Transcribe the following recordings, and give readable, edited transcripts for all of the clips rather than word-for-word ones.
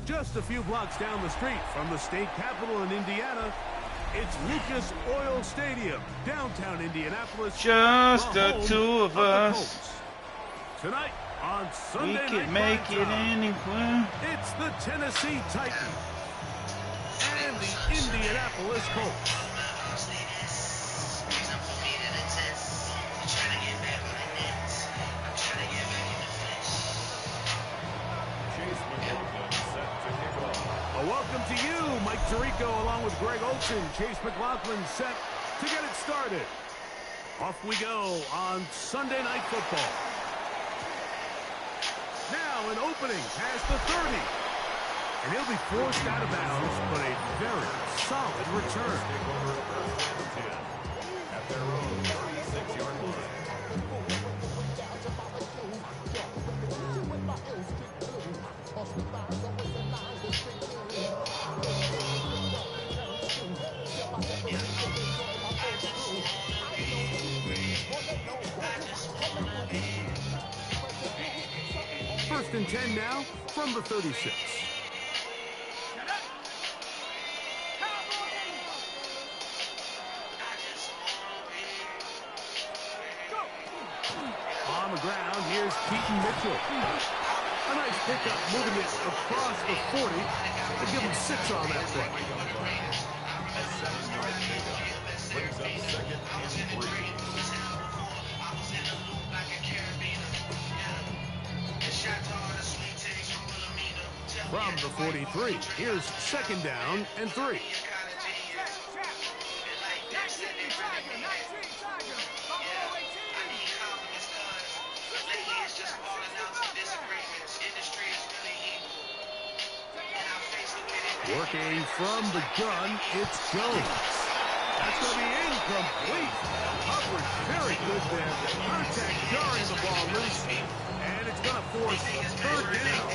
Just a few blocks down the street from the state capitol in Indiana, it's Lucas Oil Stadium, downtown Indianapolis. Just the two of us. Tonight on Sunday Night we can make it anywhere. It's the Tennessee Titans and the Indianapolis Colts. Welcome to you, Mike Tirico, along with Greg Olson. Chase McLaughlin set to get it started. Off we go on Sunday Night Football. Now an opening past the 30. And he'll be forced out of bounds, but a very solid return. At their own 36-yard line. First and 10 now from the 36. On the ground, here's Keaton Mitchell. A nice pickup, moving it across the 40. They give him 6 on that play. Brings up second and 3. From the 43, here's second down and 3. Working from the gun, it's Jones. That's going to be incomplete. Coverage very good there. Contact jarring the ball loose. And it's going to force third down.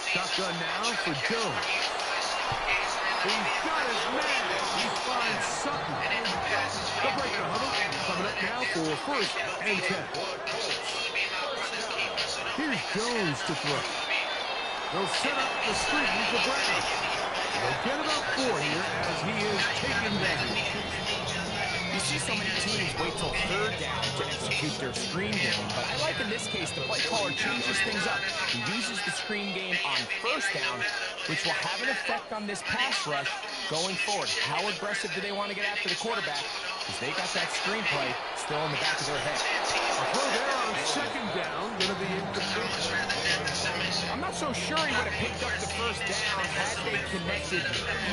Shotgun now for Jones. He's got his man. He finds Sutton. The breaker huddle coming up now for first and 10. Here's Jones to throw. They'll set up the screen for Brown. They'll get about 4 here as he is taken down. You see so many teams wait till third down to execute their screen game, but I like in this case the play caller changes things up. He uses the screen game on first down, which will have an effect on this pass rush going forward. How aggressive do they want to get after the quarterback? Because they got that screen play still in the back of their head. A throw there on second down, going to be incomplete. I'm not so sure he would have picked up the first down had they connected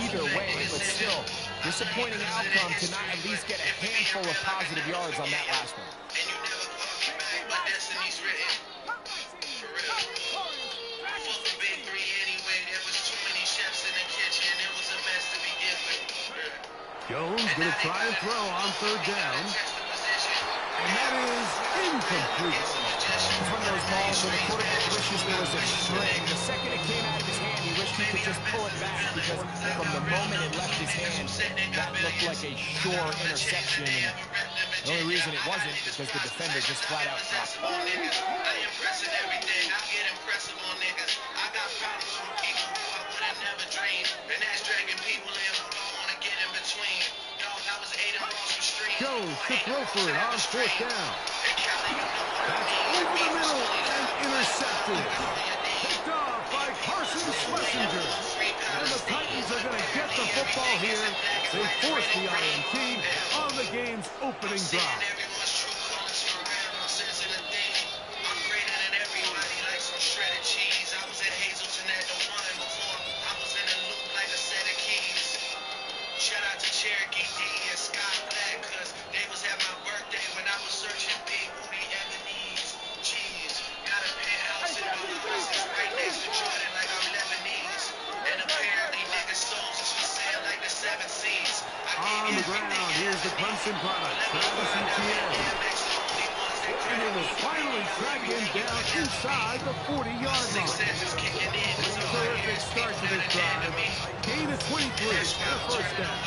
either way, but still, disappointing outcome to not at least get a handful of positive yards on that last one. Jones going to try and throw on third down. And that is incomplete. It's one of those balls where the quarterback wishes there was a string. The second it came out of his hand, he wished he could just pull it back because from the moment it left his hand, that looked like a sure interception. And the only reason it wasn't is because the defender just flat out dropped it. Jones to throw for it on fourth down. That's over the middle and intercepted. Picked off by Carson Schlesinger. And the Titans are going to get the football here. They force the INT on the game's opening drive. On the ground, here's the Clemson product, Travis Etienne. And it will finally track him down inside the 40-yard line. Terrific start to this drive. Gain of 23 and a first down.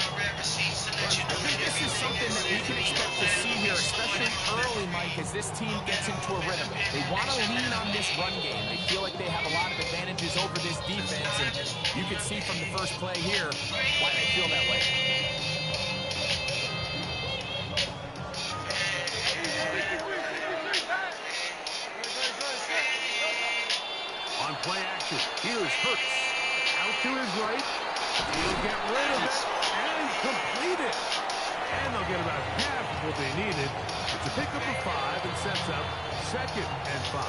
I think this is something that we can expect to see here, especially early, Mike, as this team gets into a rhythm. They want to lean on this run game. They feel like they have a lot of advantages over this defense, and you can see from the first play here why they feel that way. On play action, here's Hurts. Out to his right. He'll get rid of it and complete it. And they'll get about half of what they needed. It's a pickup of 5 and sets up 2nd and 5.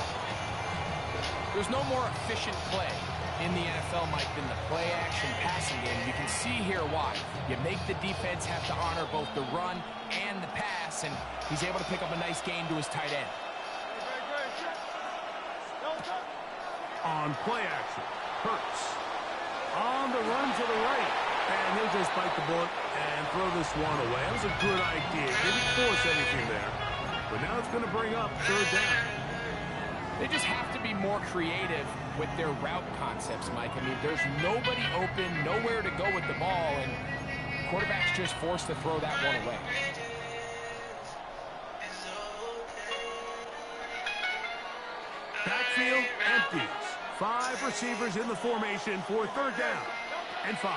There's no more efficient play in the NFL, Mike, than the play-action passing game. You can see here why. You make the defense have to honor both the run and the pass, and he's able to pick up a nice gain to his tight end. On play action, Hurts. On the run to the right. And he'll just bite the bullet and throw this one away. That was a good idea. Didn't force anything there. But now it's going to bring up 3rd down. They just have to be more creative with their route concepts, Mike. I mean, there's nobody open, nowhere to go with the ball, and quarterback's just forced to throw that one away. Backfield empties. 5 receivers in the formation for 3rd down and 5.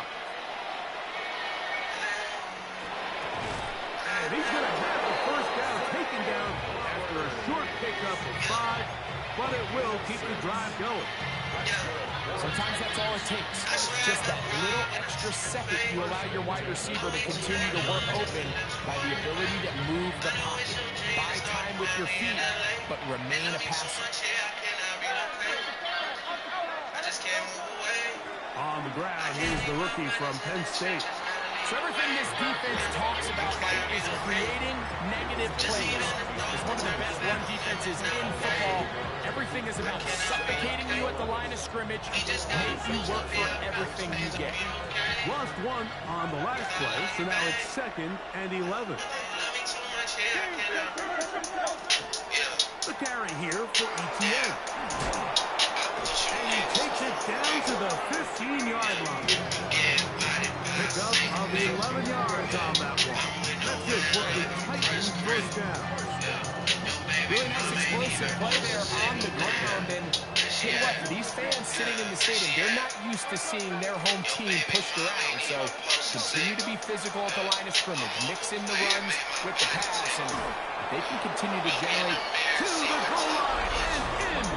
And he's going to have the first down taken down after a short pickup of 5, but it will keep the drive going. Sometimes that's all it takes. Just that little extra second you allow your wide receiver to continue to work open by the ability to move the pocket. Buy time with your feet, but remain a passer. On the ground, here's the rookie from Penn State. So everything this defense talks about, Mike, is creating negative plays. It's one of the best run defenses in football. Everything is about suffocating you at the line of scrimmage, make you work for everything you get. Lost 1 on the last play, so now it's 2nd and 11. The carry here for ETN. And he takes it down to the 15-yard line. Pickup of 11 yards on that one. That's it for the Titans first down. Really nice explosive play there on the ground. And tell you what, these fans sitting in the stadium, they're not used to seeing their home team pushed around. So continue to be physical at the line of scrimmage. Mix in the runs with the pass. And they can continue to generate to the goal line and in.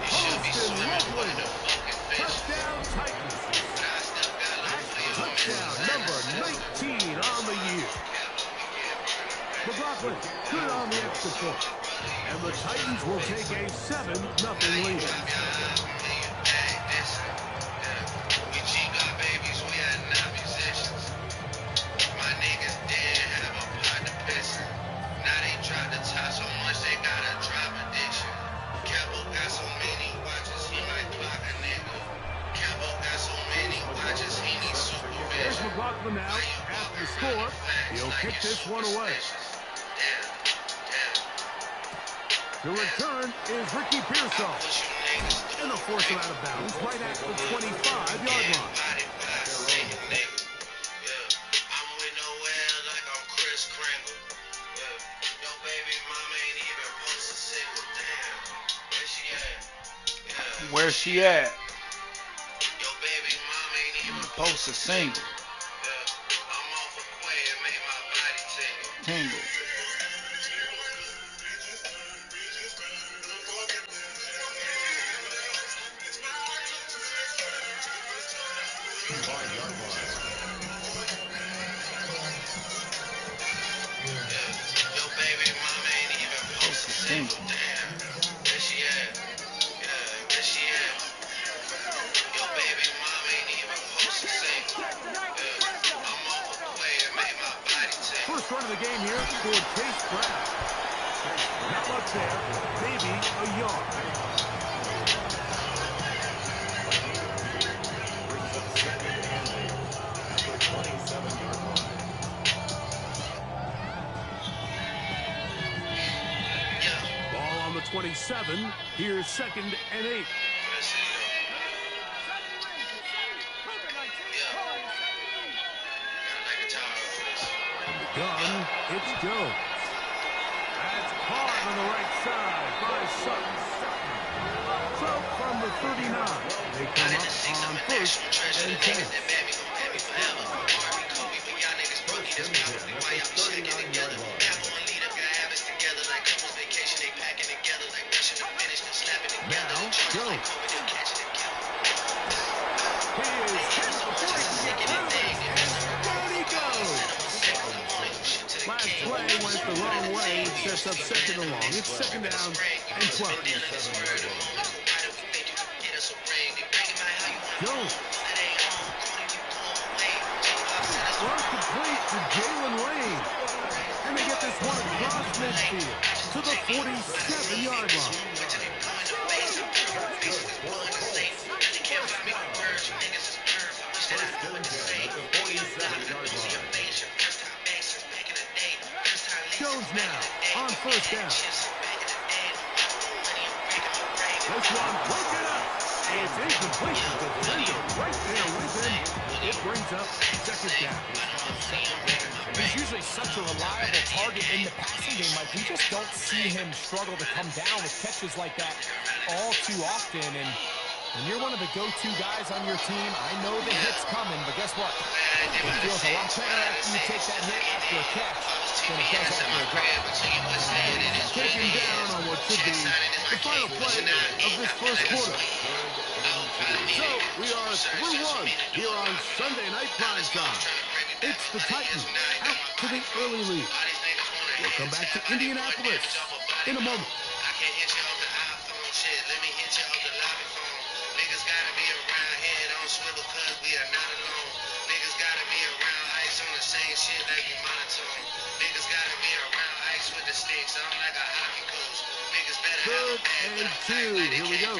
Poston Loveland. Touchdown Titans. Touchdown number 19 on the year. McLaughlin good on the extra point. And the Titans will take a 7-0 lead. There's McLaughlin now at the score. He'll kick this one away. The return is Ricky Pearsall. And they'll force him out of bounds right at the 25-yard line. Where's she at? Post a single. Tingle. Post a single. First run of the game here for Chase Brown. Not much there, maybe a yard. 27. Here's 2nd and 8. Gun, it's Jones. That's caught on the right side by Sutton. So from the 39, they come up on 1st and 10. Now, Jones. He is hit before he can get through it, and down he goes. Last play went the wrong way. It sets up 2nd and long. It's 2nd down and 12. Jones. Run complete to Jalen Lane. And they get this one across midfield to the 47-yard line. Jones now on 1st down. This one broken up. It's incomplete. The defender right there with him. It brings up 2nd down. He's usually such a reliable target in the passing game, Mike. We just don't see him struggle to come down with catches like that all too often. And when you're one of the go-to guys on your team, I know the hit's coming, but guess what? It feels a lot better after you take that hit after a catch than it does after a drop. Taken down on what should be the final play of this first quarter. So, we are through one here on Sunday Night Prime Time. It's the Titans out to the early lead. We'll come back to Indianapolis in a moment. Third and 2. Here we go.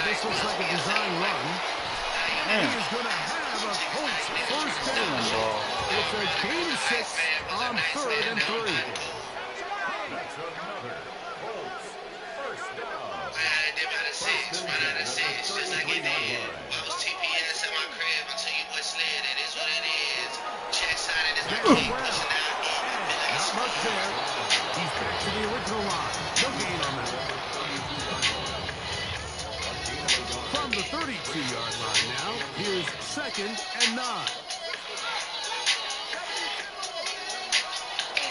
This looks like a design run. And he is going to have a Colts first down. It's a gain of 6 on 3rd and 3. That's another Colts first down. Just like it did. I was TPS at my crib until you boys slid. It is what it is. Check side it is my king. Not much there. He's back to the original line. No gain on that. From the 32-yard line now, here's 2nd and 9.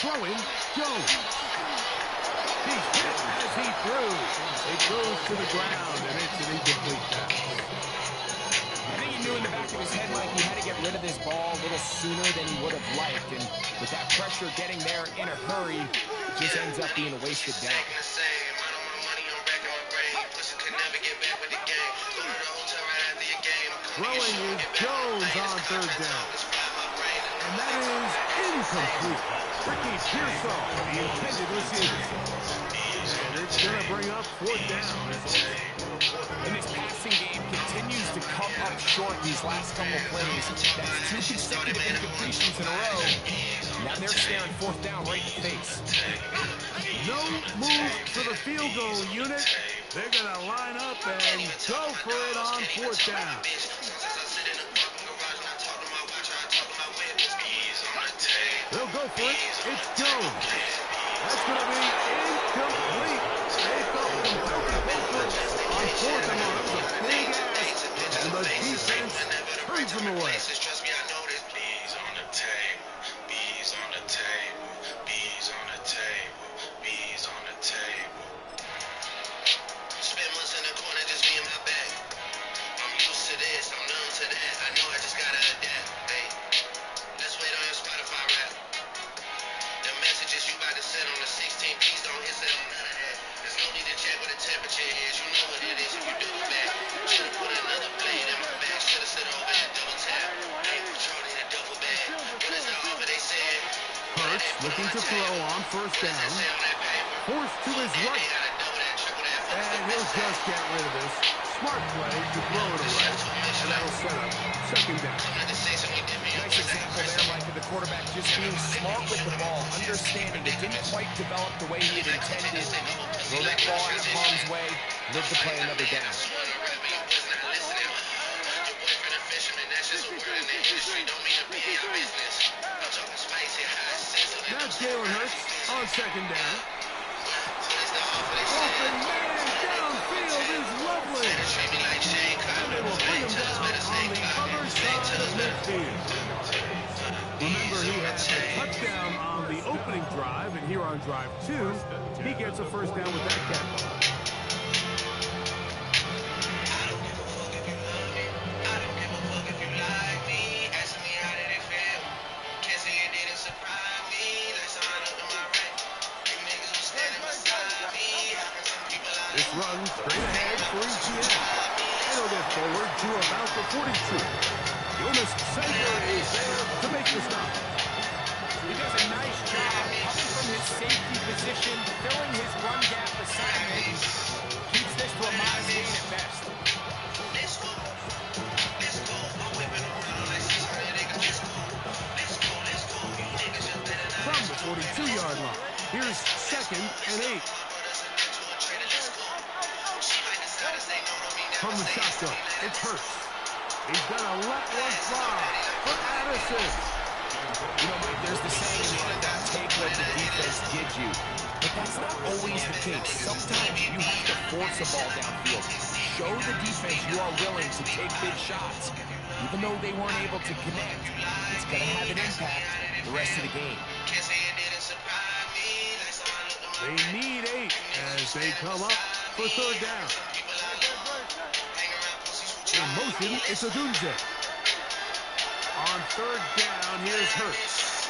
Throwing, Jones. He's hit as he throws. It goes to the ground, and it's an incomplete pass. I think he knew in the back of his head, Mike, he had to get rid of this ball a little sooner than he would have liked. And with that pressure getting there in a hurry, it just ends up being a wasted down. Throwing is Jones on 3rd down. And that is incomplete. Ricky Pearsall, the intended receiver. And it's going to bring up 4th down. And this passing game continues to come up short these last couple of plays. That's 2 consecutive incompletions in a row. Now they're staring 4th down right in the face. No move for the field goal unit. They're going to line up and go for it on 4th down. They'll go for it. It's Jones. That's going to be incomplete. They felt completely on 4th and 1. It was a big ass. And the defense turns them away. Bees on the table. Bees on the table. Bees on the table. Bees on the table. Spitmans in the corner just be in my back. I'm used to this. I'm numb to that. I know I just gotta adapt. Hey, let's wait on your Spotify rap. The messages you about to send on the 16th, please don't hit send on none of that. There's no need to check what the temperature is. You know what it is if you do it back. Should've put another blade in my back. Should've sit over and double tap. Ain't Charlie in a double bag. What is the offer they said? Hurts looking to throw on 1st down. Forced to his right. And he'll just get rid of this. Smart play to throw it away. And that'll set up 2nd down. Nice example there, Mike, of the quarterback just being smart with the ball, understanding it didn't quite develop the way he had intended. Throw that ball out of harm's way, live to play another down. That's Jalen Hurts on second down. Open man downfield is lovely. And they will bring him down on the other side of midfield. Remember, he had a touchdown on the opening drive, and here on drive 2, he gets a first down with that catch. This runs straight ahead for ETN. And he'll get forward to about the 42. Jonas Center is there to make the stop. He does a nice job coming from his safety position, filling his run gap assignment. Keeps this to a modest gain at best. From the 42-yard line, here's 2nd and 8. From the shotgun, it's Hurts. He's gonna let one fly for Addison. You know, Mike, there's the saying in the NFL, take what the defense gives you. But that's not always the case. Sometimes you have to force a ball downfield. Show the defense you are willing to take big shots. Even though they weren't able to connect, it's gonna have an impact the rest of the game. They need 8 as they come up for 3rd down. In motion, it's Odunze. On 3rd down, here's Hurts.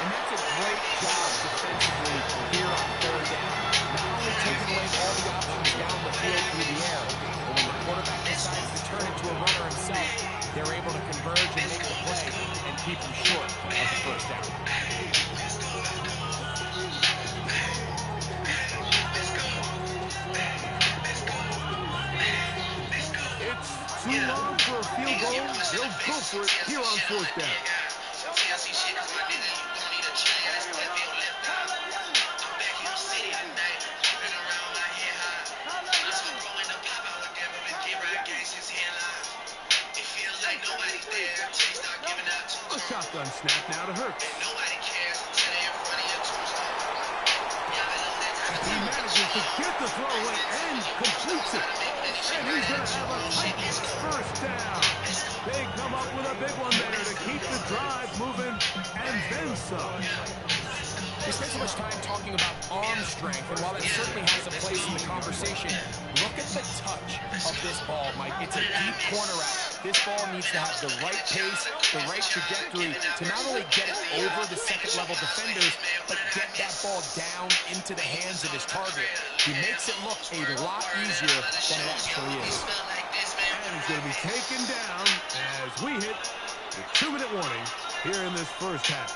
And that's a great job defensively here on 3rd down. Not only taking away all the options down the field through the air, but when the quarterback decides to turn into a runner himself, they're able to converge and make the play and keep him short of the first down. Too long for a field goal. They'll go for it here on 4th down. A shotgun snap now to Hurts. He manages to get the throw away and completes it. And he's going to have a tight first down. They come up with a big one there to keep the drive moving and then some. We spent so much time talking about arm strength, and while it certainly has a place in the conversation, look at the touch of this ball, Mike. It's a deep corner route. This ball needs to have the right pace, the right trajectory to not only get it over the second-level defenders, but get that ball down into the hands of his target. He makes it look a lot easier than it actually is. And he's going to be taken down as we hit the 2-minute warning here in this first half.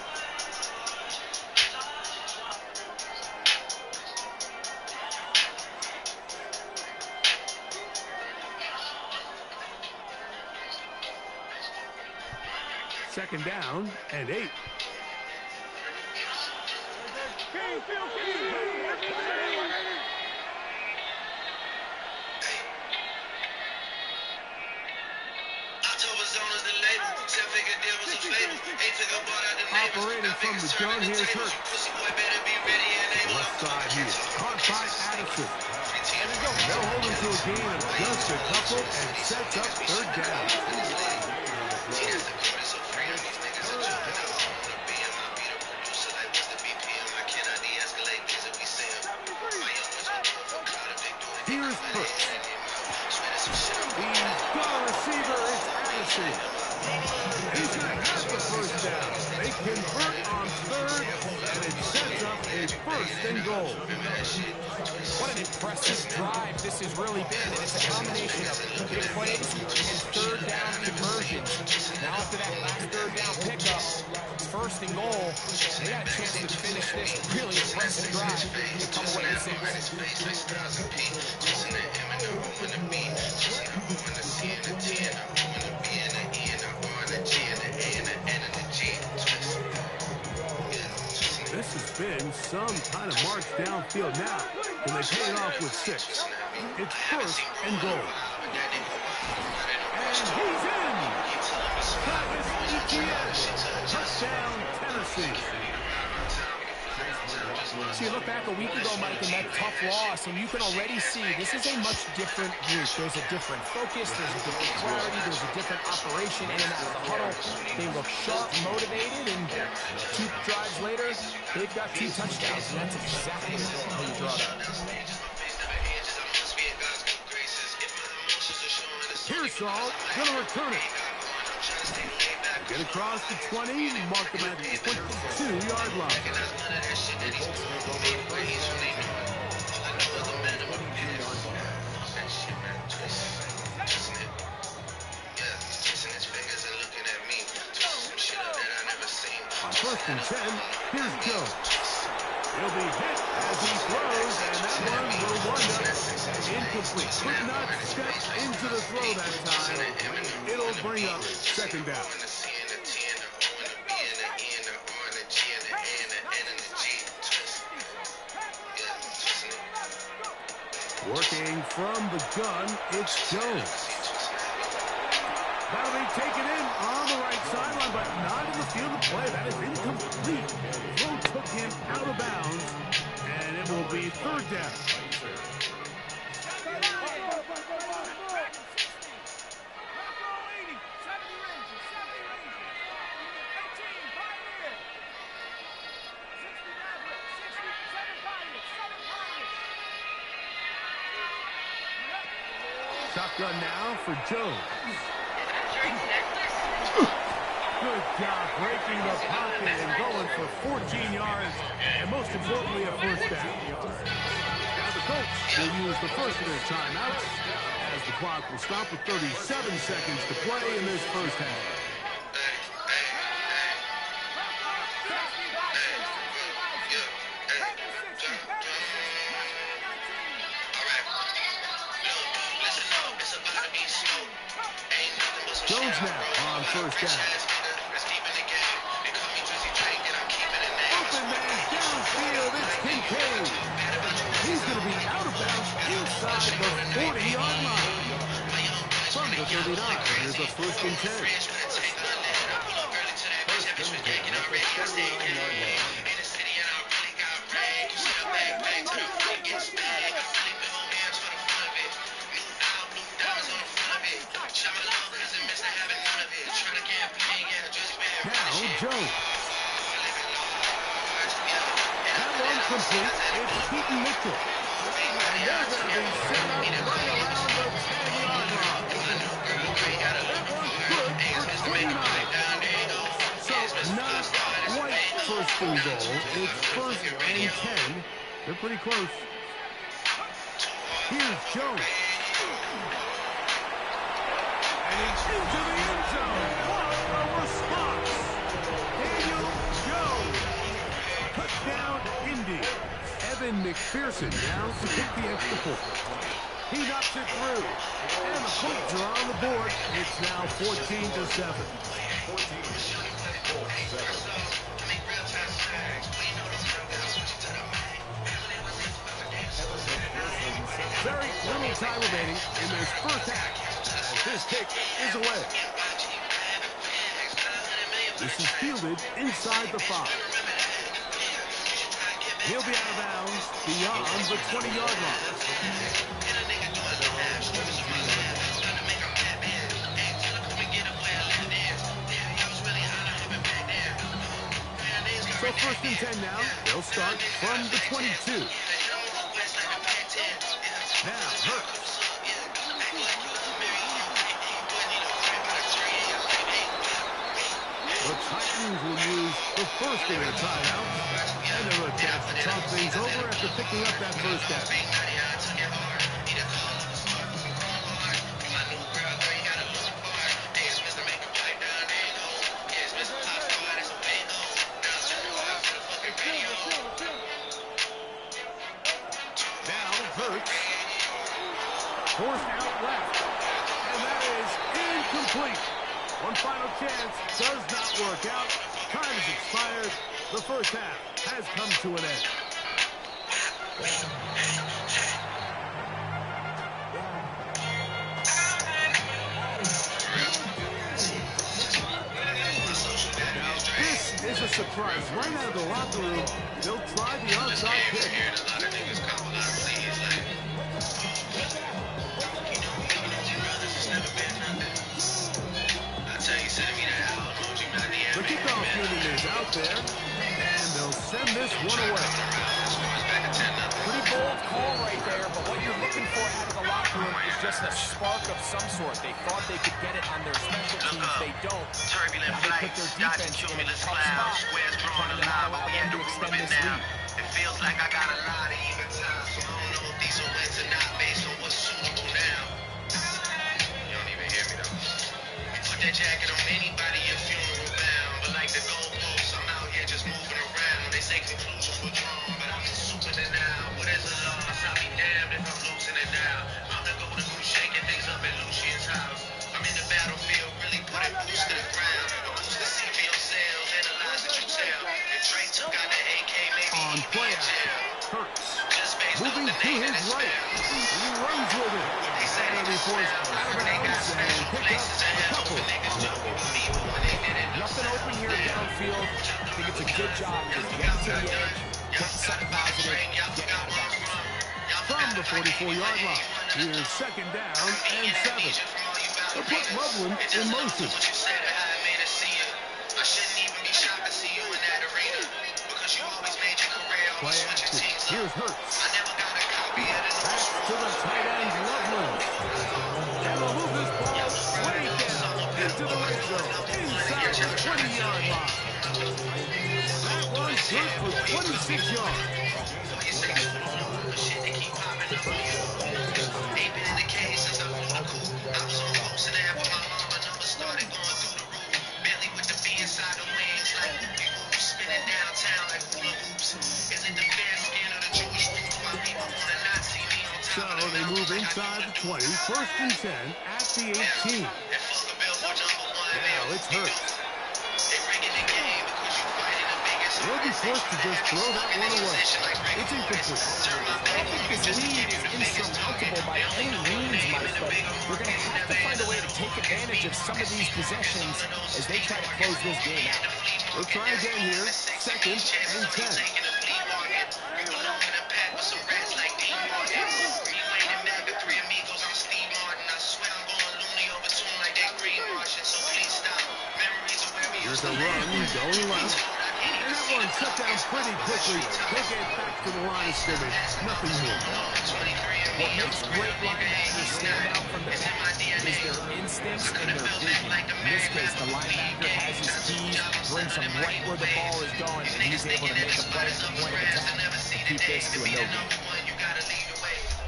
Second down and 8. Operating from the gun, here's Hurts. Left side here, caught by Addison. They'll hold him to a gain of just a couple and sets up 3rd down. Here's Hurts. He's got a receiver. It's Addison. He's going to have the first down. They convert on 3rd, and it sets up a 1st and goal. What an impressive drive this has really been. And it's a combination of big plays and 3rd down conversions. Now after that last 3rd down pickup, 1st and goal, they got a chance to finish this really impressive drive and come away with 6. This has been some kind of march downfield now, and they pay it off with 6. It's first and goal. And he's in! Travis Etienne, touchdown, Tennessee. So you look back a week ago, Mike, and that tough loss, and you can already see this is a much different group. There's a different focus, there's a different clarity, there's a different operation in and out of the huddle. They look sharp, motivated, and 2 drives later, they've got 2 touchdowns, and that's exactly how you draw it up. Pearsall gonna return it. Get across the 20, mark them at the 22-yard line. On first and 10, here's Jones. He'll be hit as he throws, and that one will wind up incomplete. Could not step into the throw that time. It'll bring up second down. Working from the gun, it's Jones. That'll be taken in on the right sideline, but not in the field of play. That is incomplete. Throw took him out of bounds, and it will be third down. Shotgun now for Jones. Good job breaking the pocket and going for 14 yards, and most importantly, a first down. Now the Colts will use the first of their timeouts as the clock will stop with 37 seconds to play in this first half. Jones now on first down. Open man downfield, it's Kincaid. He's going to be out of bounds inside the 40-yard line. From the 39, here's a first and 10. Now Jones. That one complete. It's Keaton Mitchell. And they're going to be set up right around the 10-yard line. That one's good for 29. So not quite first and goal. It's first and 10. They're pretty close. Here's Jones. And he's into the end zone. What a response. Daniel Jones. Touchdown, Indy. Evan McPherson now to pick the extra point. He knocks it through. And the Colts are on the board. It's now 14-7. Very little time remaining in this first half. This kick is away. This is fielded inside the 5. He'll be out of bounds beyond the 20-yard line. So first and 10 now. They'll start from the 22. Now Hurts. The Titans will use the first of their timeouts, and they'll attempt to talk things over after picking up that first down. Now Hurts, forced out left, and that is incomplete. One final chance does not work out. Time has expired. The first half has come to an end. Now, this is a surprise. Right out of the locker room, they'll try the onside kick. The kickoff unit is out there, and they'll send this one away. Pretty bold call right there, but what you're looking for out of the locker room is just a spark of some sort. They thought they could get it on their special teams. They don't. Now they put their defense in a tough spot, trying to not allow them to extend this lead. It feels like I got a lot of even time, so I don't know if these are wins or not based on what's suitable now. You don't even hear me though. You put that jacket on anybody, your funeral bound. But like the goalposts, I'm out here just moving around. They say conclusions were drawn, but I'm assuming it now. What is a loss? I'll be damned if I'm losing it now. I'm the golden goose shaking things up at Lucian's house. I'm in the battlefield, really putting boots to the ground. A boost to see for yourselves, analyze what you tell. If Drake took out the AK, maybe On he'd be play in action, jail. Hurts Just based on moving the to name his and the right. spell. He runs with it. And he forced out of bounds and picked up a couple on that one. Nothing open here downfield. I think it's a good job just getting to the edge, getting something positive, getting out of bounds. From the 44-yard line, here's second down and 7. They'll put Loveland in motion. Play action. Here's Hurts. Pass to the tight end, Loveland. And they'll move this ball way down into the red zone, inside the 20-yard line. That one's good for 26 yards. So they move inside the 20, first and 10 at the 18. Now it's Hurts. They'll be forced to just throw that one away. It's incomplete. I don't think this lead is insurmountable by any means, Mike, but we're going to have to find a way to take advantage of some of these possessions as they try to close this game out. We'll try again here, second and 10. Here's a run going left. And that one shut down pretty quickly. They get back to the line of scrimmage. Nothing more. What makes great linebackers stand out from the pack is their instincts and their vision. In this case, the linebacker has his keys, brings him right where the ball is going, and he's able to make a play at the point of attack and keep this to a no-gain.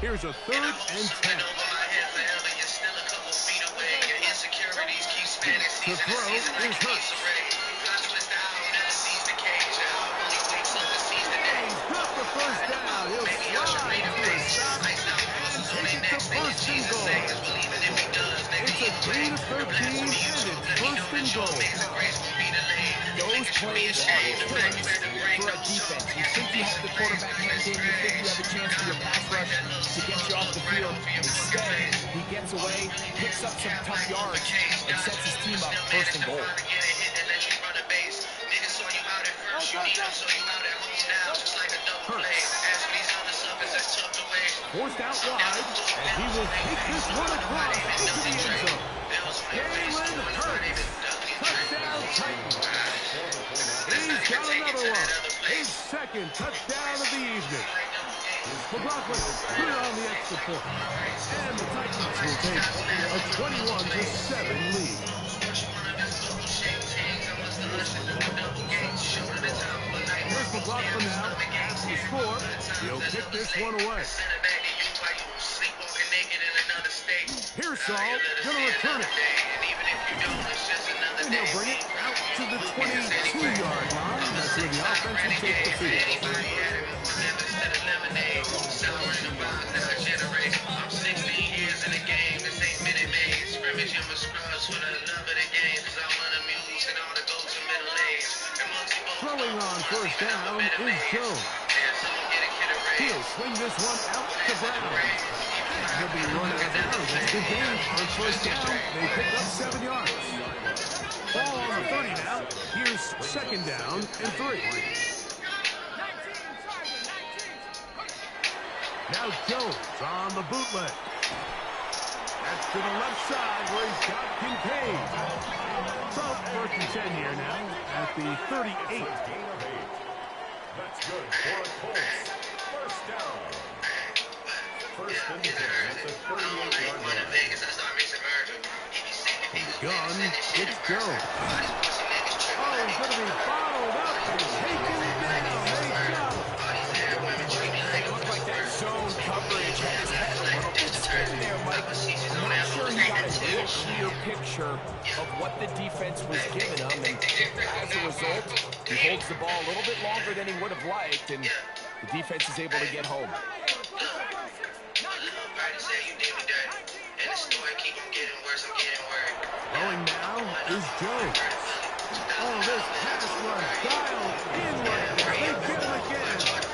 Here's a third and 10. To throw is Hurts. He's got the first down. He'll slide to a stop and take it to first and goal. It's a 3-13 and it's first and goal. Those plays are killers for a defense. You think you have the quarterback hemmed in, you think you have a chance for your pass rush to get you off the field. Instead, he gets away, picks up some tough yards, and sets his team up first and goal. Forced out wide, and he will take this one across into the end zone. Jalen Hurts, touchdown Titans. He's got another one, his second touchdown of the evening. McLaughlin put it on the extra point, and the Titans will take a 21-7 lead. Here's McLaughlin now, adds the score. He'll kick this one away. Here's Saul, gonna return it. And he'll bring it out to the 22-yard line. That's where the offense will take the field. I'm 16 years in the game. This ain't Minute Maid. Scrimmage in my scrubs for the love of the game. Cause I wanna muse and all the go to middle age. Throwing on first down is Jones. He'll swing this one out to Brown. He'll be running out of bounds. That's a good game. On first down, they pick up 7 yards. Ball on the 30 now. Here's second down and 3. Now Jones on the bootleg. That's to the left side where he's got Kincaid. So, 4th and 10 here now at the 38. That's good for a Colts. First down. First and 10 at the 38-yard line. Gun, it's Jones. Oh, he's going to be followed up and taken down. They got him. Looked like that zone coverage had his head a little bit spin there, Mike. I'm not sure he got a real clear picture of what the defense was giving him, and as a result, he holds the ball a little bit longer than he would have liked, and the defense is able to get home. Going now is Jones. Oh, this pass rush dialed in right there. They get him again.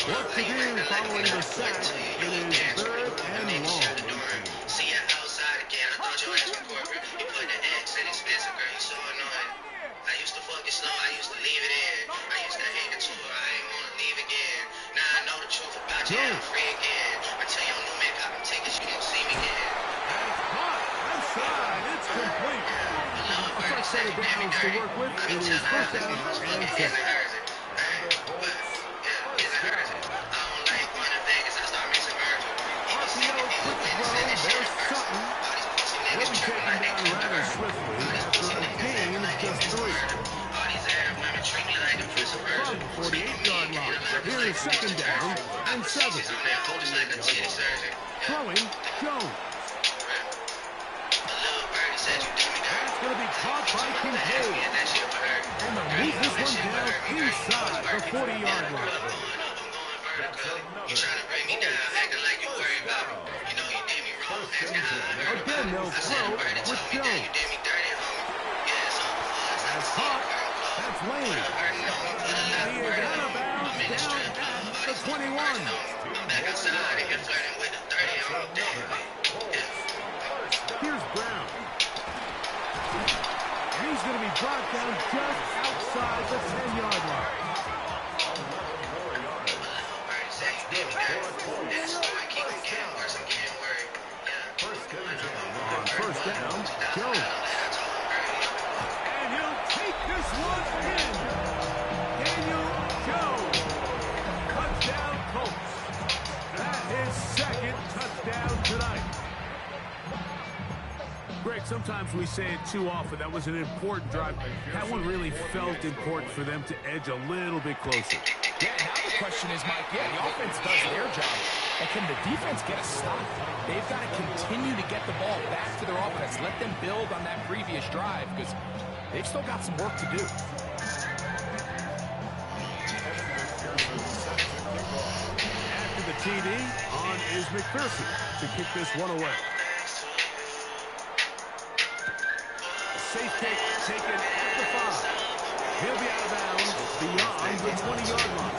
What to do following the sack? It is 3rd and long. See you outside again. I thought your ass was corporate. You put the X in expensive, girl. You so annoying. I used to fuck it slow. I used to leave it in. I used to hate it too. I ain't want to leave again. Now I know the truth about you. I'm free again. Until your new man got them tickets, you won't see me again. That's hot. Outside. It's complete. A fresh set of downs to work with. It is first down and 7. There's Sutton. He'll be taken down rather swiftly after a gain of just 3. From the 48-yard line. Here is second down and 7. Throwing Jones. That's going to be caught by Kincaid. And they'll move this one down inside the 40-yard line. You trying to bring me down, acting like you worried about me. You know you did me wrong. Again, they'll throw with Jones. That's caught. That's Lane. And he is out of bounds down at the 21. Back outside and you're flirting with the 30 on the day. Here's Brown. And he's going to be brought down just outside the 10-yard line. On first down, Jones. And he'll take this one in. Daniel Jones. Touchdown, Colts. That is second touchdown tonight. Greg, sometimes we say it too often. That was an important drive. That one really felt important for them to edge a little bit closer. Yeah, now the question is, Mike, the offense does their job. And can the defense get a stop? They've got to continue to get the ball back to their offense. Let them build on that previous drive because they've still got some work to do. After the TD, on is McPherson to kick this one away. Safe kick taken at the 5. He'll be out of bounds beyond the 20-yard line.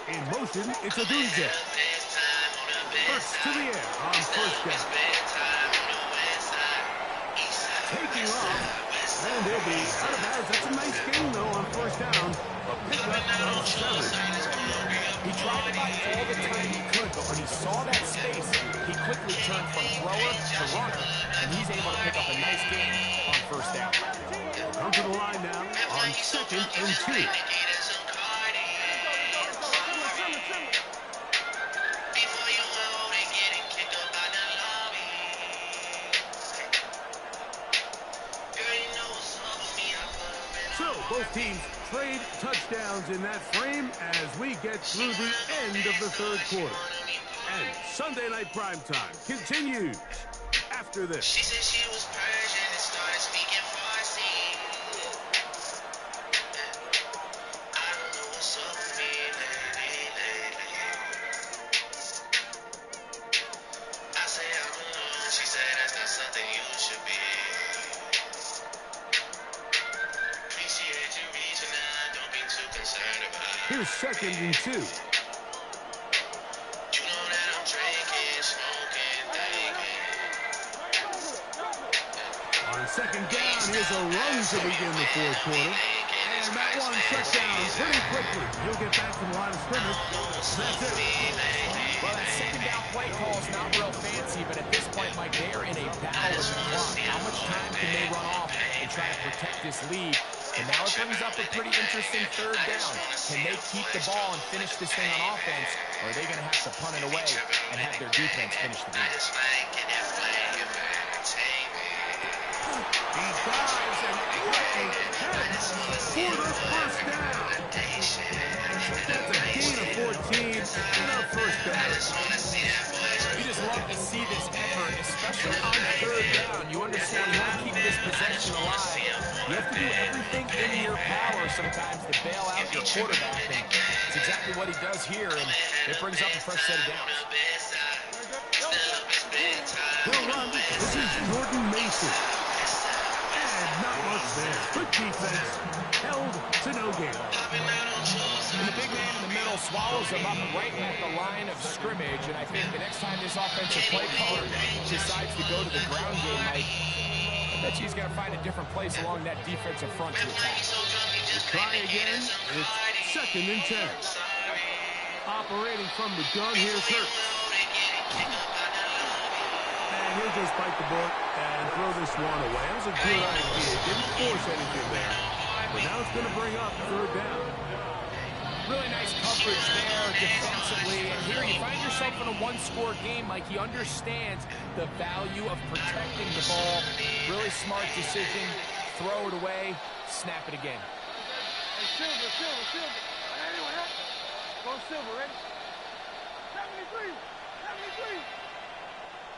In motion, it's Odunze. First to the air on first down. Taking off, and he'll be out of bounds. That's a nice gain, though, on first down. A pickup of 7. He tried to buy all the time he could, but when he saw that space, he quickly turned from thrower to runner, and he's able to pick up a nice gain on first down. Come to the line now on second and 2. So both teams trade touchdowns in that frame as we get through the end of the third quarter. And Sunday Night Primetime continues after this. She said she was Persian and started speaking Farsi. I don't know what's up with me lately. I say I'm alone. She said that's not something you should be. Appreciate you reaching out. Don't be too concerned about it. Here's 2nd and 2. You know that I'm drinking, smoking, thinking. On 2nd down, here's a run to begin the 4th quarter. And that one shut down pretty quickly. He'll get back to the line of scrimmage. That's it. Well, that 2nd down play call is not real fancy, but at this point, Mike, they are in a battle with the clock. How much time can they run off and try to protect this lead? And now it brings up a pretty interesting 3rd down. Can they keep the ball and finish this thing on offense, or are they going to have to punt it away and have their defense finish the game? He dives and heads for the first down. That's a gain of 14 and a first down. You just love to see this effort, especially on 3rd down. You understand you want to keep this possession alive. You have to do everything in your power sometimes to bail out your quarterback. And it's exactly what he does here, and it brings up a fresh set of downs. He'll run. This is Jordan Mason. And not much there. Good defense. Held to no gain. And the big man in the middle swallows him up right at the line of scrimmage. And I think the next time this offensive play caller decides to go to the ground game, Mike, I bet you he's going to find a different place along that defensive front to attack. Try again. It's 2nd and 10. Operating from the gun, here's Hurts. And he'll just bite the bullet and throw this one away. That was a good idea. Didn't force anything there. But now it's going to bring up 3rd down. Really nice coverage there defensively. And here you find yourself in a one-score game. Like, he understands the value of protecting the ball. Really smart decision. Throw it away. Snap it again. Hey, Silver. Anyone else? Go Silver, ready? 73.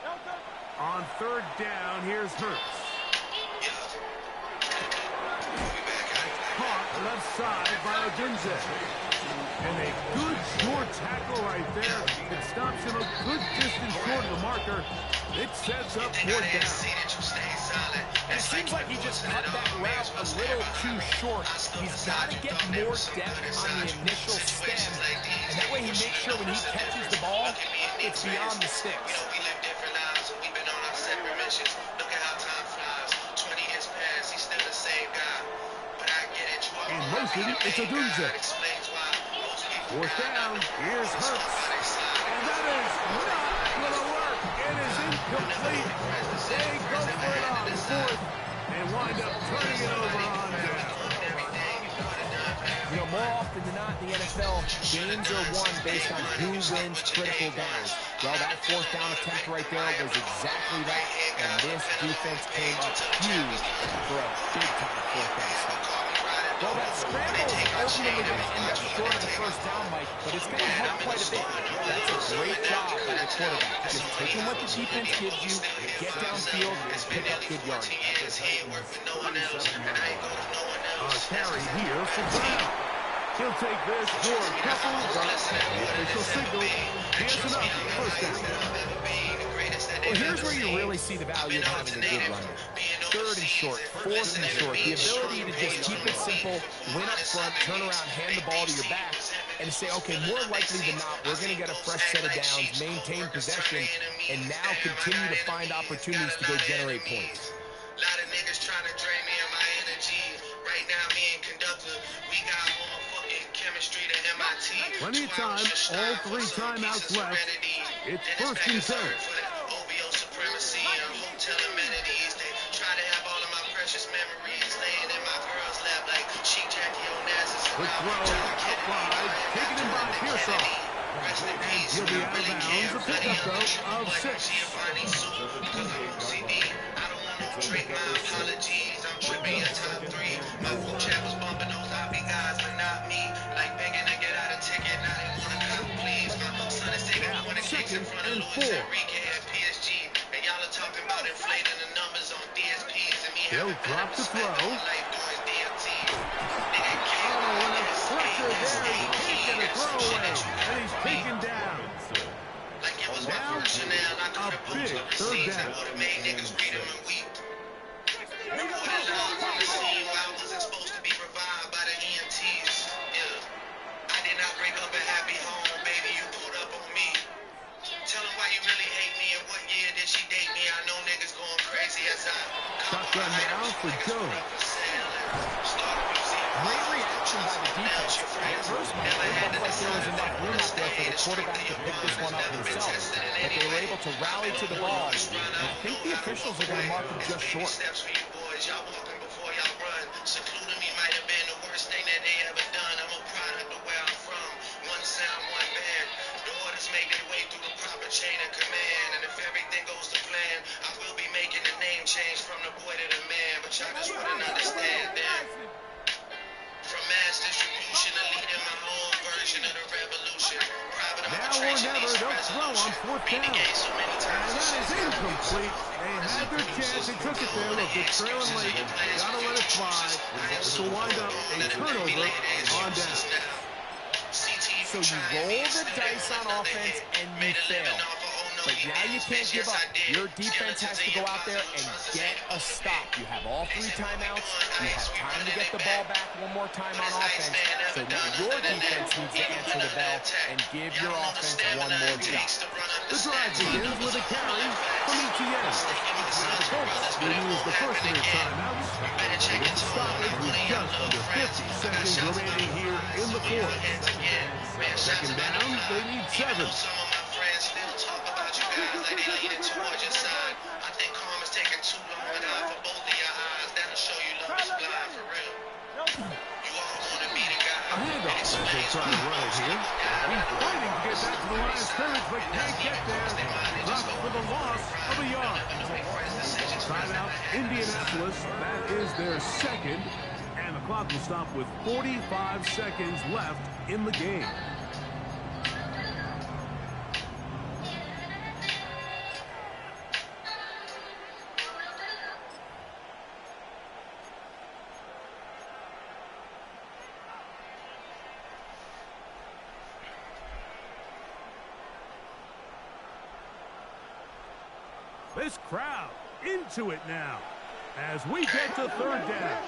Delta. On 3rd down, here's Hurts. Caught left side by Odunze. And a good short tackle right there. It stops him a good distance short of the marker. It sets up 4th down. And it seems like he just cut that route a little too short. He's got to get more depth on the initial stem. And that way he makes sure when he catches the ball, it's beyond the sticks. In motion, it's Odunze. 4th down, here's Hurts. And that is not going to work. It is incomplete. They go for it on 4th and wind up turning it over on down. You know, more often than not in the NFL, games are won based on who wins critical downs. Well, that 4th down attempt right there was exactly that, and this defense came up huge for a big-time 4th down stop. Well, that scramble is ultimately going to end up short of the 1st down, Mike, but it's going to help quite a bit. That's a great job by the quarterback. Just taking what the defense gives you, get downfield, and pick up good yardage. Carry here for Brown. He'll take this for a couple, but the official signal, he has enough for 1st down. Well, here's where you really see the value of having a good runner. 3rd and short, 4th and short, the ability to just keep it simple, win up front, turn around, hand the ball to your back, and say, okay, more likely than not, we're going to get a fresh set of downs, maintain possession, and now continue to find opportunities to go generate points. A lot of niggas trying to drain me of my energy. Right now, me and Conductor, we got more fucking chemistry than MIT. Plenty of time, all 3 timeouts left. It's 1st and 10. OBO supremacy and hotel amenities. They try to have all of my precious memories laying in my girl's lap like she Jackie Onassis. Quick throw, up wide, taken in by Pearsall. Rest in peace. He'll be out of bounds, a pickup though of 6. Giovanni Soup because I'm OCD. I don't want no drink, my apologies. I'm tripping in top 3. My food chat was bumping those obby guys, but not me. Like begging to get out a ticket, now they want to cop, please. My son is taking 20 Second and 4. He'll drop the throw. Oh, and a pressure there. He can't get a throw away. And he's taken down. Now, a big third down. Shotgun now for Jones. Great reaction by the defense. At first, it looked like there was enough room out there for the quarterback to pick this one up himself. But they were able to rally to the ball. And I think the officials are going to mark him just short. Chain of command, and if everything goes to plan, I will be making a name change from the boy to the man, but y'all just wouldn't understand that. From mass distribution to leading my own version of the revolution. Now or never, they'll throw on fourth down. And that is incomplete. They had their chance, they took it there. Look, they're trailing late. Gotta let it fly. This will wind up a turnover on down. So you roll the dice on offense and you fail. But now you can't give up. Your defense has to go out there and get a stop. You have all 3 timeouts. You have time to get the ball back one more time on offense. So now your defense needs to answer the bell and give your offense one more shot. The drive begins with a carry from ETN. The Colts will use the first of their timeouts. They get stoppage with just under 50 seconds remaining here in the fourth. Second down, they need 7. Some of my friends still talk about you guys like they leaning towards your side. I think karma's taking too long for both of your eyes. That'll show you love is blind for real. You all want to be the guy. A handoff as they try to run it here. He's fighting to get back to the line of scrimmage, but can't get there. Drops for the loss of a yard. Timeout, Indianapolis. That is their second. And the clock will stop with 45 seconds left in the game. This crowd into it now as we get to third down.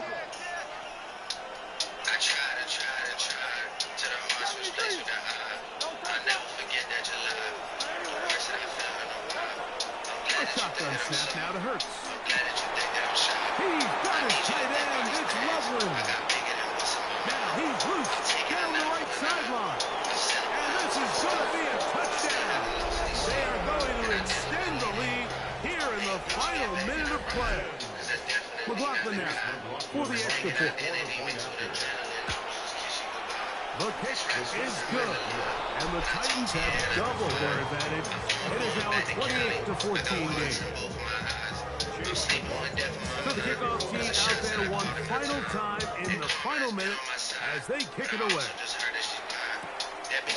I tried to the heart switch place with the eye. I never forget that you lied. The words that I feel in the wild. A shotgun snap now to Hurts. I'm glad that you think that I'm shy. He's got his tight end. It's Loveland. I got bigger than what's in my Now he's loose down the right sideline. And this is going to be a touchdown. They are going to extend the lead here in the final minute of play. McLaughlin now for the extra point. The kick is good. And the Titans have doubled their advantage. It is now a 28-14 game. So the kickoff team out there one final time in the final minute as they kick it away.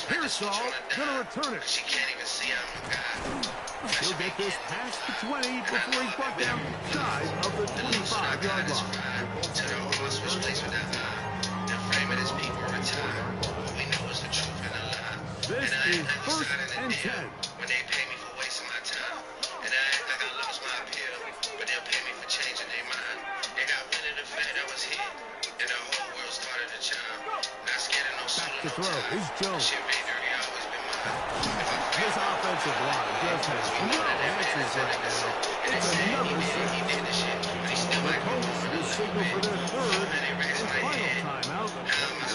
Pearsall gonna return it. He'll get this past the 20 before he's brought down shy of the 25-yard line. This is 1st and 10. When they pay me for wasting my time, and I act like I lost my appeal, but they'll pay me for changing their mind. They got wind of the fact I was here, and the whole world started to chime. Not scared of no Back solo, to throw is Jones. shit really always been mine. This offensive line just has no answers right now. It's another set. The Colts will signal for their third and final timeout.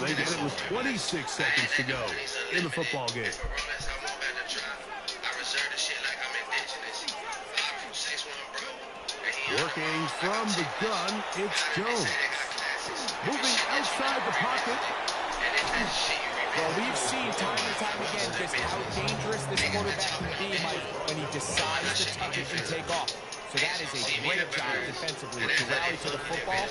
They get it with 26 seconds to go in the football game. Working from the gun, it's Jones. Moving outside the pocket. Well, we've seen time and time again just how dangerous this quarterback can be, Mike, when he decides to tuck it and take off. So that is a great job defensively to rally to the football.